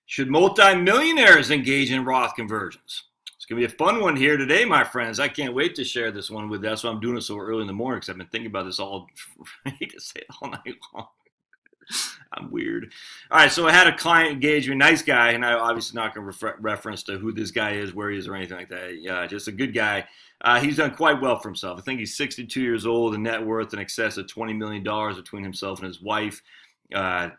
Should multimillionaires engage in Roth conversions? It's going to be a fun one here today, my friends. I can't wait to share this one with you. That's why I'm doing it so early in the morning, because I've been thinking about this all, I hate to say it, all night long. I'm weird. All right, so I had a client engage me, nice guy, and I'm obviously not going to reference to who this guy is, where he is, or anything like that. Yeah, just a good guy. He's done quite well for himself. I think he's 62 years old, a net worth in excess of $20 million between himself and his wife.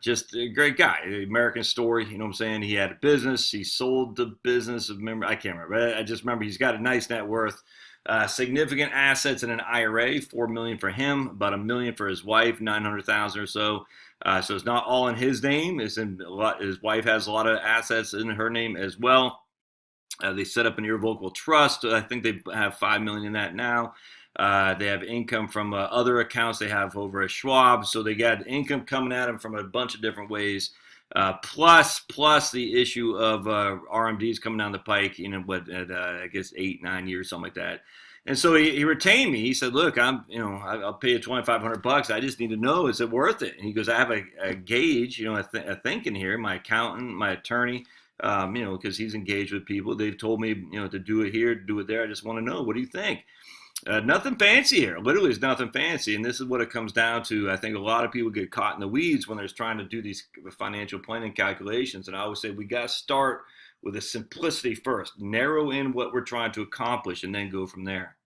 Just a great guy. American story, you know what I'm saying? He had a business. He sold the business. I can't remember. I just remember he's got a nice net worth. Significant assets in an IRA, $4 million for him, about $1 million for his wife, $900,000 or so. So it's not all in his name. It's in a lot. His wife has a lot of assets in her name as well. They set up an irrevocable trust. I think they have $5 million in that now. They have income from other accounts they have over at Schwab. So they got income coming at them from a bunch of different ways. Plus the issue of RMDs coming down the pike, I guess 8-9 years, something like that. And so he retained me. He said, "Look, I'll pay you $2,500. I just need to know, is it worth it?" And he goes, "I have a gauge, a thinking here. My accountant, my attorney, because he's engaged with people. They've told me, to do it here, do it there. I just want to know, what do you think?" Nothing fancy here. Literally, it's nothing fancy. And this is what it comes down to. I think a lot of people get caught in the weeds when they're trying to do these financial planning calculations. And I always say we got to start with a simplicity first. Narrow in what we're trying to accomplish and then go from there.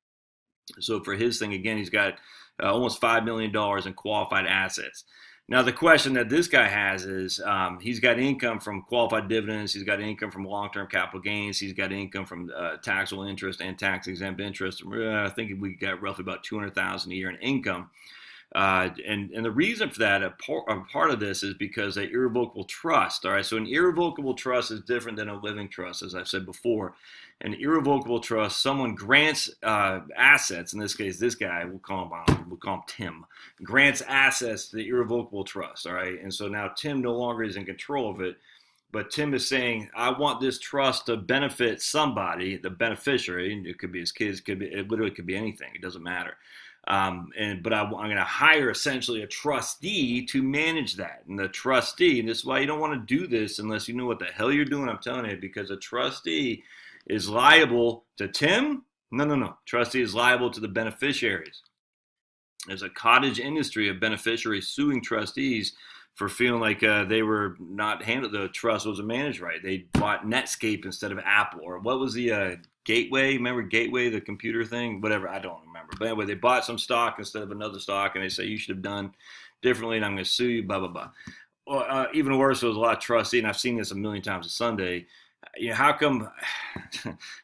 So for his thing, again, he's got almost $5 million in qualified assets. Now, the question that this guy has is he's got income from qualified dividends. He's got income from long-term capital gains. He's got income from taxable interest and tax-exempt interest. I think we got roughly about $200,000 a year in income. And the reason for that, a part of this is because an irrevocable trust. All right, so an irrevocable trust is different than a living trust, as I've said before. An irrevocable trust, someone grants assets. In this case, this guy, we'll call him Tim, grants assets to the irrevocable trust. All right, and so now Tim no longer is in control of it, but Tim is saying, "I want this trust to benefit somebody, the beneficiary. It could be his kids, it literally could be anything. It doesn't matter." But I'm going to hire essentially a trustee to manage that. And the trustee, and this is why you don't want to do this unless you know what the hell you're doing, I'm telling you, because a trustee is liable to Tim. No. Trustee is liable to the beneficiaries. There's a cottage industry of beneficiaries suing trustees for feeling like they were not handled, the trust wasn't managed right. They bought Netscape instead of Apple, or what was the Gateway? Remember Gateway, the computer thing? Whatever, I don't remember. But anyway, they bought some stock instead of another stock, and they say you should have done differently, and I'm going to sue you, blah, blah, blah. Well, even worse, there was a lot of trustee, and I've seen this a million times a Sunday. How come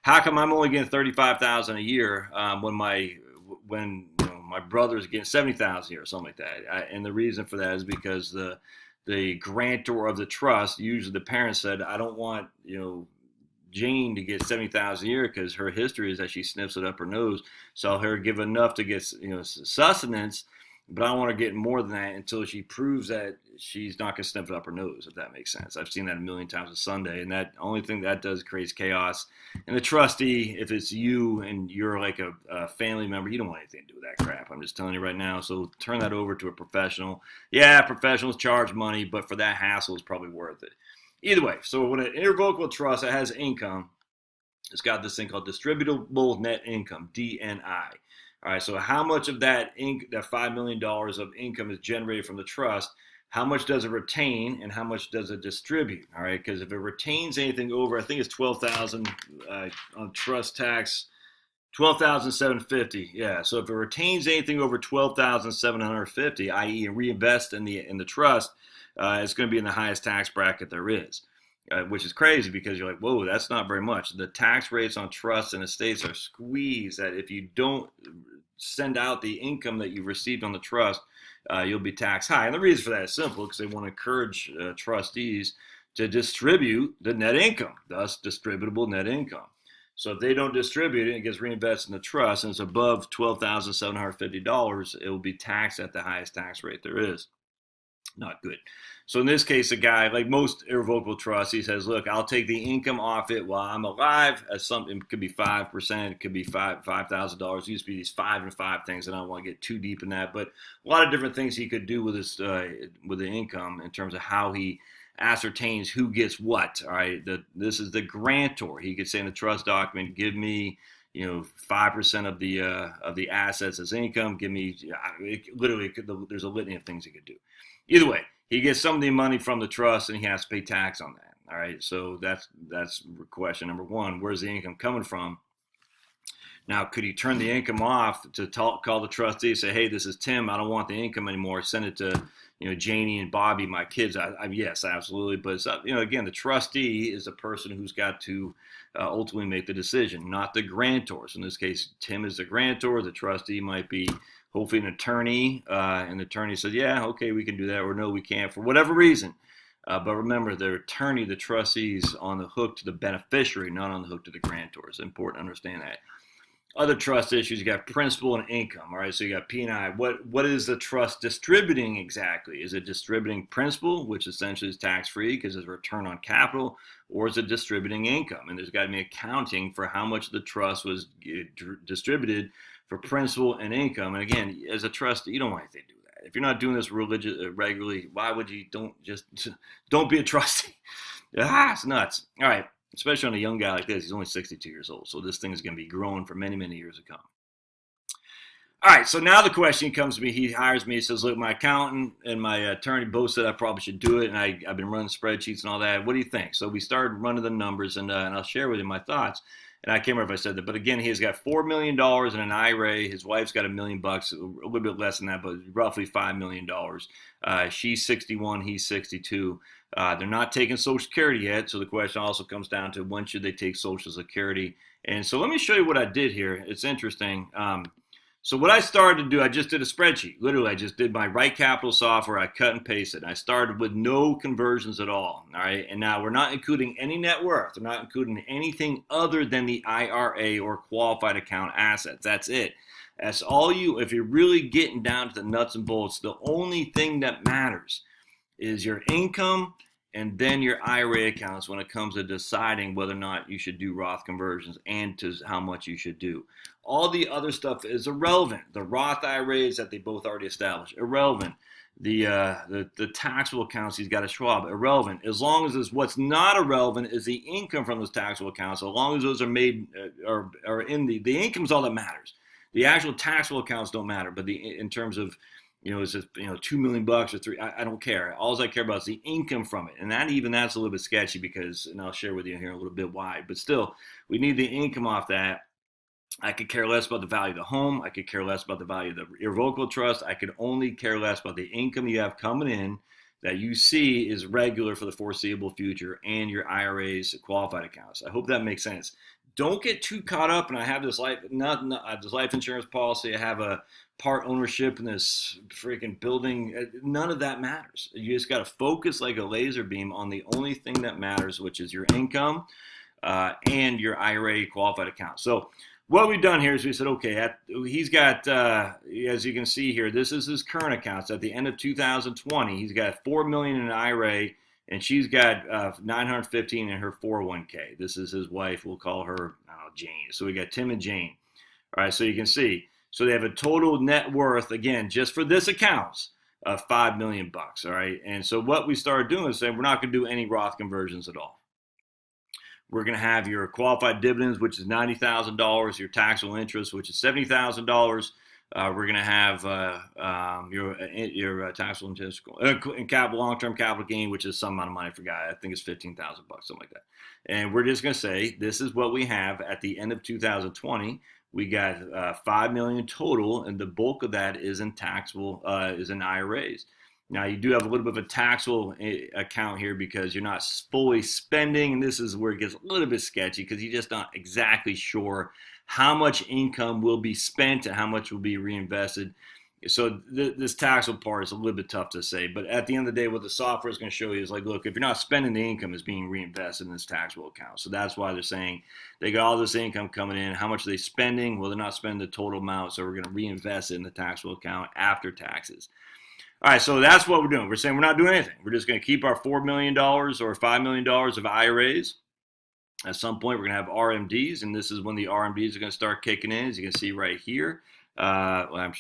I'm only getting $35,000 a year when my brother's getting $70,000 a year or something like that? And the reason for that is because the grantor of the trust, usually the parent, said, "I don't want Jane to get $70,000 a year because her history is that she sniffs it up her nose. So I'll her give enough to get sustenance, but I don't want her getting more than that until she proves that she's not going to sniff it up her nose," if that makes sense. I've seen that a million times a Sunday, and that only thing that does creates chaos. And the trustee, if it's you and you're like a family member, you don't want anything to do with that crap. I'm just telling you right now. So turn that over to a professional. Yeah, professionals charge money, but for that hassle, it's probably worth it. Either way, so when an irrevocable trust that has income, it's got this thing called distributable net income, DNI. All right, so how much of that $5 million of income is generated from the trust? How much does it retain, and how much does it distribute? All right, because if it retains anything over, I think it's $12,000 on trust tax, $12,750. Yeah, so if it retains anything over $12,750, i.e., reinvest in the trust, it's going to be in the highest tax bracket there is. Which is crazy because you're like, whoa, that's not very much. The tax rates on trusts and estates are squeezed that if you don't send out the income that you've received on the trust, you'll be taxed high. And the reason for that is simple, because they want to encourage trustees to distribute the net income, thus distributable net income. So if they don't distribute it and it gets reinvested in the trust and it's above $12,750, it will be taxed at the highest tax rate there is. Not good. So in this case, a guy, like most irrevocable trusts, he says, "Look, I'll take the income off it while I'm alive." As something, it could be 5%, it could be $5,000. It used to be these 5 and 5 things, and I don't want to get too deep in that. But a lot of different things he could do with his with the income in terms of how he ascertains who gets what. All right, this is the grantor. He could say in the trust document, give me 5% of the assets as income. Give me literally. There's a litany of things he could do. Either way, he gets some of the money from the trust, and he has to pay tax on that. All right, so that's question number one. Where's the income coming from? Now, could he turn the income off to call the trustee, say, hey, this is Tim, I don't want the income anymore, send it to Janie and Bobby, my kids? Yes, absolutely. But it's, again, the trustee is the person who's got to ultimately make the decision, not the grantor. So in this case, Tim is the grantor. The trustee might be hopefully an attorney, and the attorney says, yeah, okay, we can do that, or no, we can't, for whatever reason. But remember, the attorney, the trustee, is on the hook to the beneficiary, not on the hook to the grantor. It's important to understand that. Other trust issues, you got principal and income. All right, so you got P&I. What is the trust distributing exactly? Is it distributing principal, which essentially is tax-free because it's a return on capital, or is it distributing income? And there's got to be accounting for how much the trust was distributed for principal and income. And again, as a trustee, you don't want anything to do that. If you're not doing this regularly, why would you don't be a trustee? It's nuts. All right. Especially on a young guy like this, he's only 62 years old. So this thing is going to be growing for many, many years to come. All right, so now the question comes to me. He hires me. He says, look, my accountant and my attorney both said I probably should do it, and I've been running spreadsheets and all that. What do you think? So we started running the numbers, and I'll share with you my thoughts. And I can't remember if I said that, but again, he's got $4 million in an IRA. His wife's got $1 million, a little bit less than that, but roughly $5 million. She's 61, he's 62. They're not taking Social Security yet, so the question also comes down to when should they take Social Security. And so let me show you what I did here. It's interesting. So what I started to do, I just did a spreadsheet. Literally, I just did my Right Capital software. I cut and pasted. I started with no conversions at all. All right, and now we're not including any net worth. We're not including anything other than the IRA or qualified account assets. That's it. That's all you. If you're really getting down to the nuts and bolts, the only thing that matters is your income and then your IRA accounts when it comes to deciding whether or not you should do Roth conversions and to how much you should do. All the other stuff is irrelevant. The Roth IRAs that they both already established, irrelevant. The taxable accounts he's got a Schwab, irrelevant. As long as what's not irrelevant is the income from those taxable accounts. So as long as those are made are in the income's all that matters. The actual taxable accounts don't matter, but in terms of is it $2 million or $3? I don't care. All I care about is the income from it, and that's a little bit sketchy because, and I'll share with you here a little bit why. But still, we need the income off that. I could care less about the value of the home. I could care less about the value of the irrevocable trust. I could only care less about the income you have coming in that you see is regular for the foreseeable future and your IRAs, qualified accounts. I hope that makes sense. Don't get too caught up. And I have this life insurance policy. I have a part ownership in this freaking building. None of that matters. You just got to focus like a laser beam on the only thing that matters, which is your income and your IRA qualified account. So what we've done here is we said, okay, he's got, as you can see here, this is his current accounts. At the end of 2020, he's got $4 million in an IRA, and she's got $915 in her 401k. This is his wife. We'll call her Jane. So we got Tim and Jane. All right, so you can see. So they have a total net worth, again, just for this account, of $5 million. All right, and so what we started doing is saying we're not going to do any Roth conversions at all. We're going to have your qualified dividends, which is $90,000, your taxable interest, which is $70,000. We're going to have your taxable interest and capital, long-term capital gain, which is some amount of money. I forgot. I think it's $15,000, something like that. And we're just going to say this is what we have at the end of 2020. We got $5 million total, and the bulk of that is in taxable, is in IRAs. Now, you do have a little bit of a taxable account here because you're not fully spending, and this is where it gets a little bit sketchy because you're just not exactly sure how much income will be spent and how much will be reinvested. So this taxable part is a little bit tough to say, but at the end of the day, what the software is going to show you is like, look, if you're not spending the income, it's being reinvested in this taxable account. So that's why they're saying they got all this income coming in. How much are they spending? Well, they're not spending the total amount, so we're going to reinvest it in the taxable account after taxes. All right, so that's what we're doing. We're saying we're not doing anything. We're just going to keep our $4 million or $5 million of IRAs. At some point, we're going to have RMDs, and this is when the RMDs are going to start kicking in, as you can see right here. Well,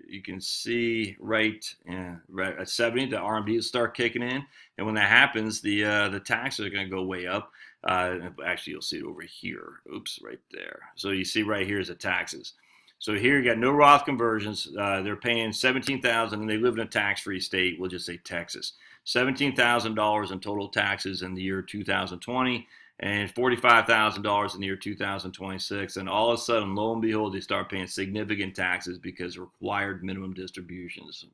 you can see right at 70, the RMD will start kicking in, and when that happens, the taxes are going to go way up. Actually, you'll see it over here. Oops, right there. So you see right here is the taxes. So here you got no Roth conversions. They're paying $17,000, and they live in a tax-free state. We'll just say Texas. $17,000 in total taxes in the year 2020, and $45,000 in the year 2026. And all of a sudden, lo and behold, they start paying significant taxes because required minimum distributions.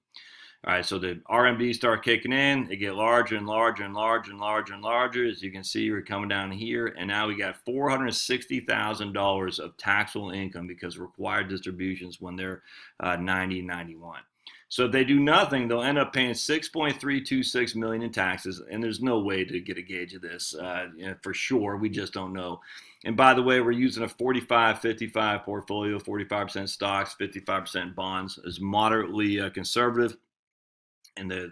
All right, so the RMDs start kicking in. They get larger and larger and larger and larger and larger. As you can see, we're coming down here, and now we got $460,000 of taxable income because required distributions when they're 90 and 91. So if they do nothing, they'll end up paying $6.326 million in taxes, and there's no way to get a gauge of this for sure. We just don't know. And by the way, we're using a 45-55 portfolio, 45% stocks, 55% bonds, is moderately conservative. And the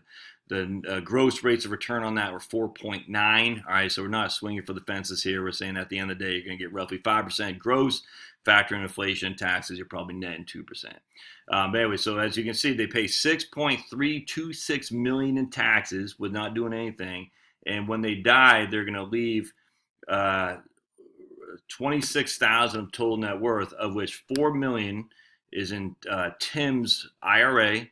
gross rates of return on that were 4.9. All right, so we're not swinging for the fences here. We're saying at the end of the day, you're going to get roughly 5% gross. Factor in inflation and taxes, you're probably netting 2%. But anyway, so as you can see, they pay $6.326 million in taxes with not doing anything. And when they die, they're going to leave $26,000 of total net worth, of which $4 million is in Tim's IRA.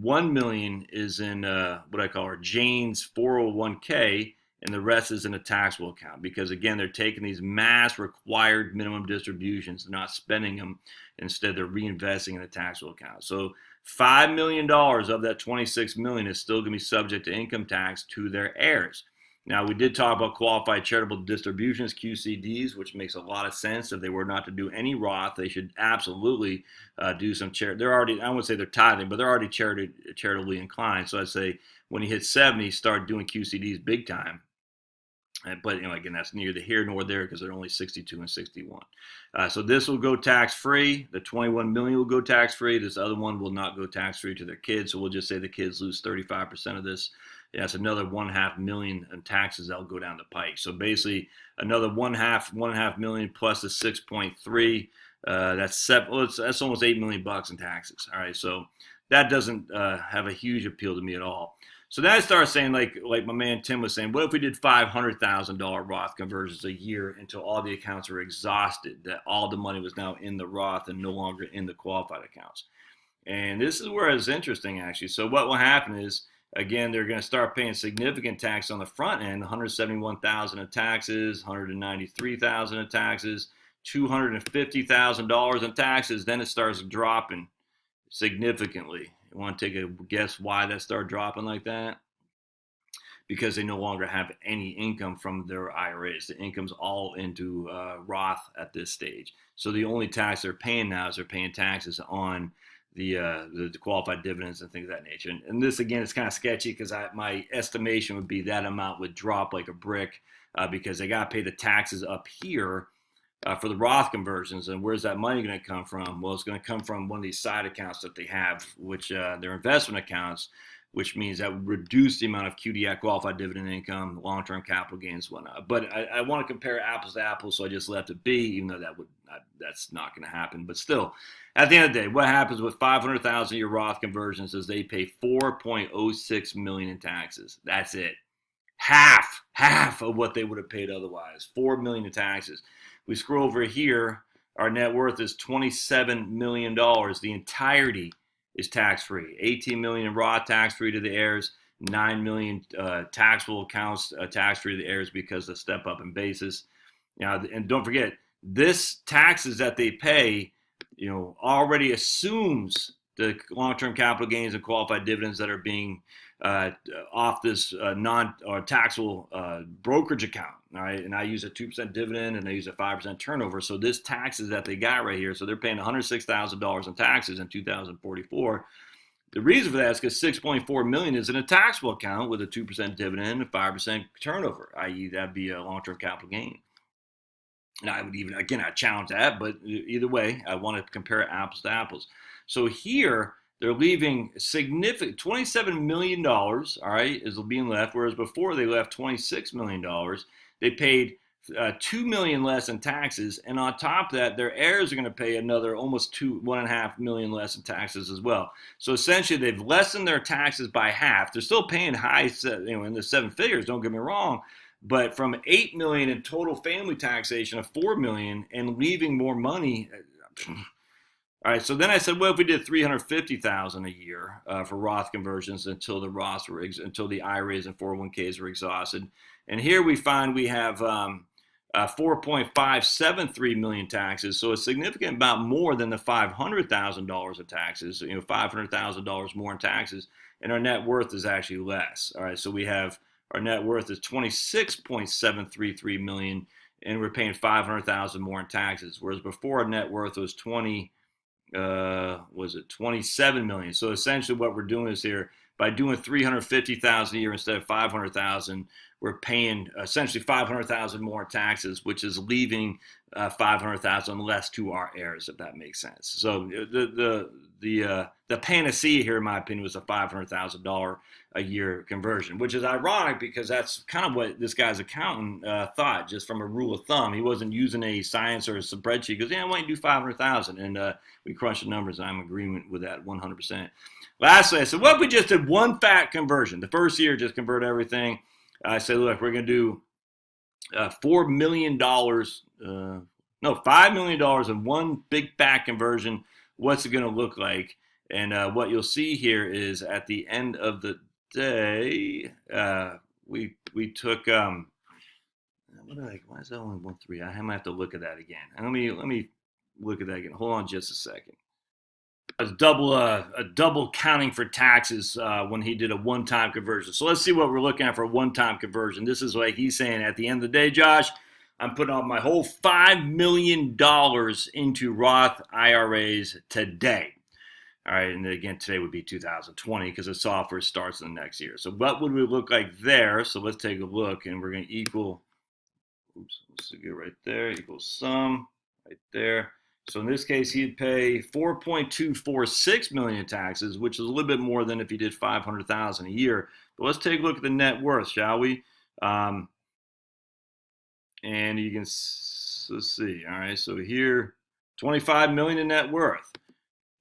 $1 million is in what I call Jane's 401k, and the rest is in a taxable account because, again, they're taking these mass required minimum distributions, they're not spending them. Instead, they're reinvesting in a taxable account. So $5 million of that $26 million is still going to be subject to income tax to their heirs. Now, we did talk about qualified charitable distributions, QCDs, which makes a lot of sense. If they were not to do any Roth, they should absolutely do some charity. They're already, I wouldn't say they're tithing, but they're already charitably inclined. So I'd say when you hit 70, start doing QCDs big time. But, again, that's neither here nor there because they're only 62 and 61. So this will go tax-free. The $21 million will go tax-free. This other one will not go tax-free to their kids. So we'll just say the kids lose 35% of this. That's another $1.5 million in taxes that'll go down the pike. So basically, another $1.5 million plus the 6.3. That's almost $8 million in taxes. All right, so that doesn't have a huge appeal to me at all. So then I started saying, like my man Tim was saying, what if we did $500,000 Roth conversions a year until all the accounts were exhausted, that all the money was now in the Roth and no longer in the qualified accounts? And this is where it's interesting, actually. So what will happen is, again, they're going to start paying significant tax on the front end, $171,000 in taxes, $193,000 in taxes, $250,000 in taxes. Then it starts dropping significantly. You want to take a guess why that started dropping like that? Because they no longer have any income from their IRAs. The income's all into Roth at this stage. So the only tax they're paying now is they're paying taxes on the qualified dividends and things of that nature. And this, again, is kind of sketchy because my estimation would be that amount would drop like a brick because they got to pay the taxes up here for the Roth conversions. And where's that money going to come from? Well, it's going to come from one of these side accounts that they have, which they're investment accounts, which means that would reduce the amount of QDI, qualified dividend income, long-term capital gains, whatnot. But I want to compare apples to apples, so I just left it be, even though that's not going to happen. But still, at the end of the day, what happens with 500,000 year Roth conversions is they pay $4.06 million in taxes. That's it. Half of what they would have paid otherwise. $4 million in taxes. We scroll over here, our net worth is $27 million. The entirety is tax-free. $18 million in Roth tax-free to the heirs, $9 million taxable accounts tax-free to the heirs because of the step up in basis. Now, and don't forget, this taxes that they pay, already assumes the long-term capital gains and qualified dividends that are being off this non-taxable brokerage account. All right, and I use a 2% dividend and I use a 5% turnover. So this taxes that they got right here, so they're paying $106,000 in taxes in 2044. The reason for that is because $6.4 million is in a taxable account with a 2% dividend and 5% turnover, i.e., that'd be a long-term capital gain. And I would even, again, I challenge that, but either way, I want to compare apples to apples. So here, they're leaving significant $27 million, all right, is being left, whereas before they left $26 million. They paid $2 million less in taxes, and on top of that, their heirs are going to pay another almost $1.5 million less in taxes as well. So essentially, they've lessened their taxes by half. They're still paying high, in the seven figures. Don't get me wrong, but from $8 million in total family taxation of $4 million and leaving more money. All right, so then I said, well, if we did $350,000 a year for Roth conversions until the IRAs and 401ks were exhausted, and here we find we have 4.573 million taxes, so a significant amount more than the $500,000 of taxes. $500,000 more in taxes, and our net worth is actually less. All right, so we have our net worth is 26.733 million, and we're paying 500,000 more in taxes, whereas before our net worth was 27 million. So essentially what we're doing is here, by doing 350,000 a year instead of 500,000, we're paying essentially 500,000 more in taxes, which is leaving 500,000 less to our heirs, if that makes sense. So the panacea here, in my opinion, was a $500,000 a year conversion, which is ironic because that's kind of what this guy's accountant thought, just from a rule of thumb. He wasn't using a science or a spreadsheet. He goes, yeah, why don't you do 500,000? And we crunched the numbers, and I'm in agreement with that 100%. Lastly, I said, what if we just did one fat conversion? The first year, just convert everything. I said, look, we're going to do $5 million in one big fat conversion. What's it going to look like? And what you'll see here is at the end of the day, we took why is that only 1.3? I might have to look at that again. And let me look at that again. Hold on just a second. A double counting for taxes when he did a one-time conversion. So let's see what we're looking at for a one-time conversion. This is like he's saying at the end of the day, Josh, I'm putting on my whole $5 million into Roth IRAs today. All right, and again, today would be 2020 because the software starts in the next year. So what would we look like there? So let's take a look, and we're going to equal, let's get right there, equals sum right there. So in this case, he'd pay 4.246 million in taxes, which is a little bit more than if he did 500,000 a year. But let's take a look at the net worth, shall we? And you can, let's see. All right, so here, 25 million in net worth.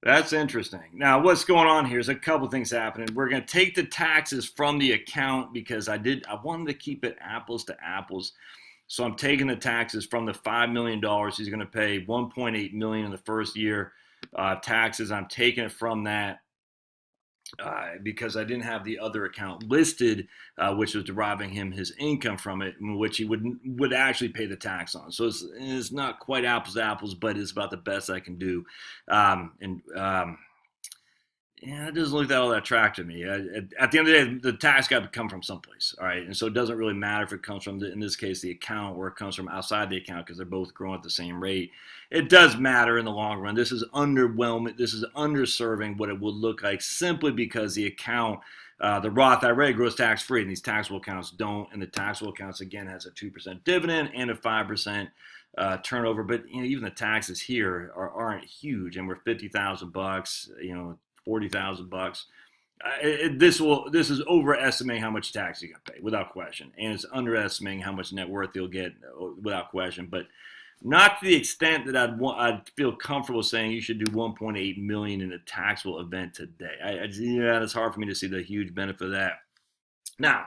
That's interesting. Now, what's going on here is a couple things happening. We're going to take the taxes from the account because I wanted to keep it apples to apples. So I'm taking the taxes from the $5 million. He's going to pay $1.8 million in the first year taxes. I'm taking it from that because I didn't have the other account listed, which was deriving him his income from it, which he would actually pay the tax on. So it's not quite apples to apples, but it's about the best I can do. Yeah, it doesn't look all that attractive to me. At the end of the day, the tax got to come from someplace, all right? And so it doesn't really matter if it comes from, in this case, the account, or it comes from outside the account because they're both growing at the same rate. It does matter in the long run. This is underwhelming. This is underserving what it would look like simply because the account, the Roth IRA, grows tax-free, and these taxable accounts don't. And the taxable accounts, again, has a 2% dividend and a 5% turnover. But even the taxes here aren't huge, and we're $50,000, $40,000. This is overestimating how much tax you're gonna pay without question, and it's underestimating how much net worth you'll get without question. But not to the extent that I'd feel comfortable saying you should do 1.8 million in a taxable event today. It's hard for me to see the huge benefit of that. Now,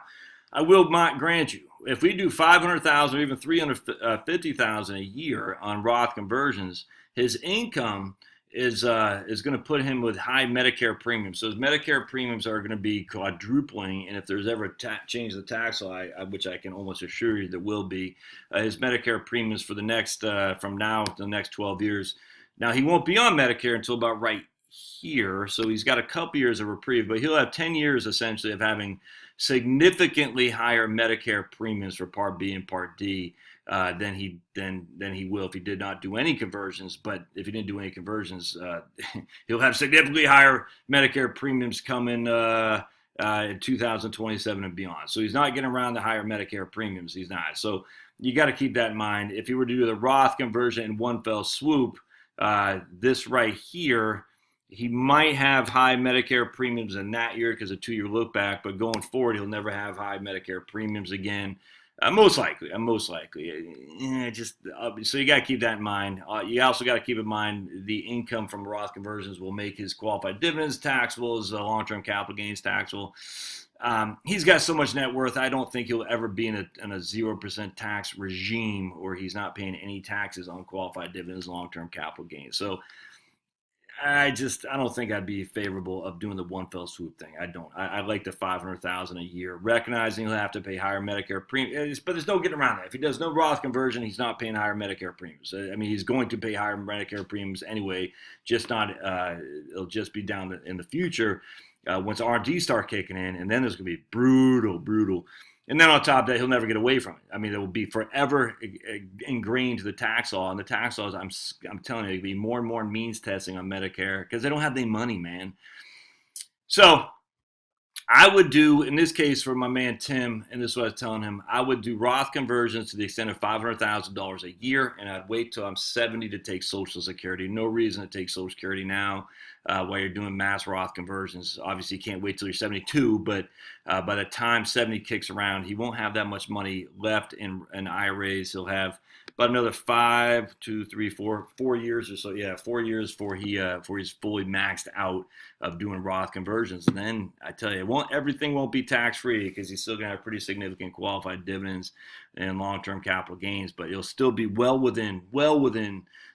I will grant you, if we do 500,000 or even 350,000 a year on Roth conversions, his income is going to put him with high Medicare premiums. So his Medicare premiums are going to be quadrupling, and if there's ever a change of the tax law, which I can almost assure you there will be, his Medicare premiums for the next from now to the next 12 years. Now, he won't be on Medicare until about right here, so he's got a couple years of reprieve, but he'll have 10 years essentially of having significantly higher Medicare premiums for Part B and Part D than he will if he did not do any conversions. But if he didn't do any conversions, he'll have significantly higher Medicare premiums coming in 2027 and beyond. So he's not getting around the higher Medicare premiums. He's not. So you got to keep that in mind. If you were to do the Roth conversion in one fell swoop, this right here, he might have high Medicare premiums in that year because of 2-year look back, but going forward, he'll never have high Medicare premiums again. Most likely. Just so you got to keep that in mind. You also got to keep in mind the income from Roth conversions will make his qualified dividends taxable, his long-term capital gains taxable. He's got so much net worth. I don't think he'll ever be in a 0% tax regime where he's not paying any taxes on qualified dividends, long-term capital gains. So I don't think I'd be favorable of doing the one fell swoop thing. I don't. I like the 500,000 a year, recognizing he'll have to pay higher Medicare premiums, but there's no getting around that. If he does no Roth conversion, he's not paying higher Medicare premiums. I mean, he's going to pay higher Medicare premiums anyway, just not. It'll just be down in the future once R&D start kicking in, and then there's going to be brutal. And then on top of that, he'll never get away from it. I mean, it will be forever ingrained to the tax law. And the tax laws, I'm telling you, it'll be more and more means testing on Medicare because they don't have any money, man. So I would do, in this case for my man Tim, and this is what I was telling him, I would do Roth conversions to the extent of $500,000 a year, and I'd wait till I'm 70 to take Social Security. No reason to take Social Security now while you're doing mass Roth conversions. Obviously, you can't wait till you're 72, but by the time 70 kicks around, he won't have that much money left in IRAs. He'll have about another 4 years or so. Yeah, 4 years before he's fully maxed out of doing Roth conversions. And then I tell you, everything won't be tax free because he's still gonna have pretty significant qualified dividends and long-term capital gains, but he'll still be well within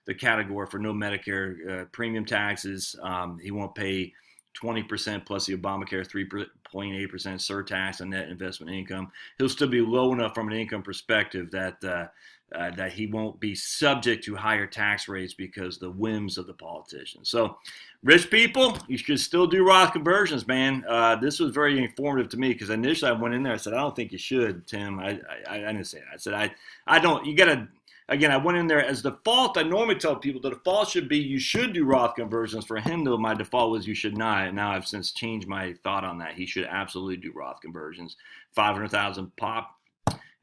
the category for no Medicare premium taxes. He won't pay 20% plus the Obamacare 3.8% surtax on net investment income. He'll still be low enough from an income perspective that he won't be subject to higher tax rates because the whims of the politicians. So, rich people, you should still do Roth conversions, man. This was very informative to me because initially I went in there, I said, I don't think you should, Tim. I didn't say that. I said, I don't. You got to. Again, I went in there as default. I normally tell people the default should be you should do Roth conversions. For him, though, my default was you should not. And now I've since changed my thought on that. He should absolutely do Roth conversions. 500,000 pop.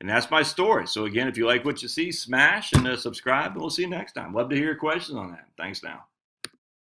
And that's my story. So again, if you like what you see, smash and subscribe, and we'll see you next time. Love to hear your questions on that. Thanks now.